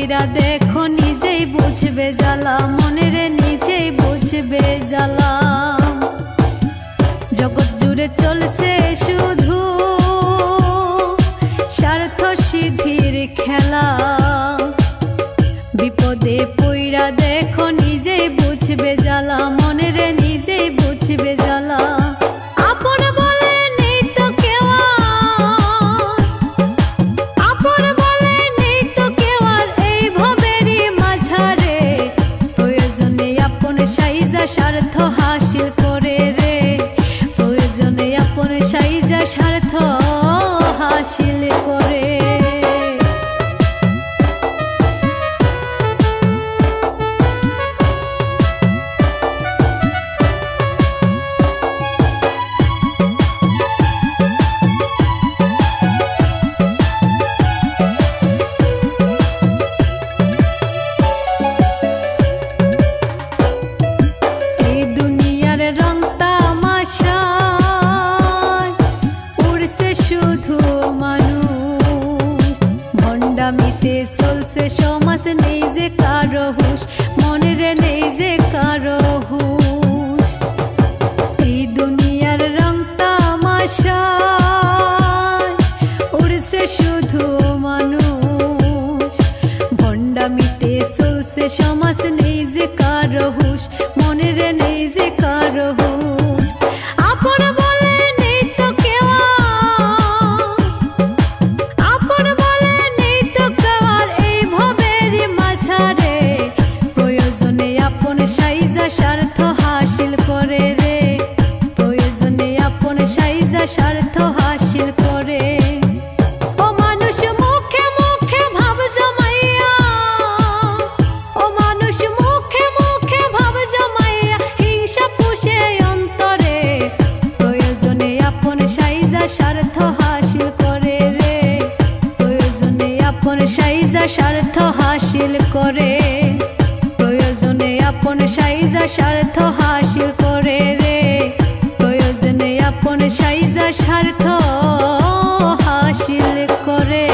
পইরা দেখো নিজেই বুঝবে জ্বালা, মনের নিজেই বুঝবে জ্বালা। জগৎ জুড়ে চলছে শুধু স্বার্থ সিদ্ধির খেলা, বিপদে পইরা দেখো নিজেই বুঝবে জ্বালা, মনের নিজেই বুঝবে জ্বালা। আপন বলে নেই তো কেউ, আপন বলে নেই তো কেউ আর এই ভবেরই মাঝারে। প্রয়োজনে আপন সাইজা স্বার্থ হাসিল করে রে, প্রয়োজনে আপন সাইজা স্বার্থ হাসিল করে। ভণ্ডামিতে চলছে সমাজ, নেই যে কারো হুঁশ, মনের নেই যে কারো হুঁশ। এই দুনিয়ার রং তামাশায় উড়ছে শুধু মানুষ, ভণ্ডামিতে চলছে সমাজ, নেই যে কারো হুঁশ, মনের নেই যে কারো হুঁশ। আপন বলে নেই তো কেউ, আপন বলে নেই তো কেউ আর এই ভবেরই মাঝারে। প্রয়োজনে আপন সাইজা স্বার্থ হাসিল করে রে, প্রয়োজনে আপন সাইজা স্বার্থ হাসিল করে। ও মানুষ মুখে মুখে ভাব জমাইয়া, ও মানুষ মুখে মুখে ভাব জমাইয়া হিংসা পুষে অন্তরে। প্রয়োজনে আপন সাইজা স্বার্থ হাসিল করে রে, প্রয়োজনে আপন সাইজা স্বার্থ হাসিল করে, প্রয়োজনে আপন সাইজা স্বার্থ হাসিল করে রে, প্রয়োজনে আপন সাইজা স্বার্থ হাসিল করে।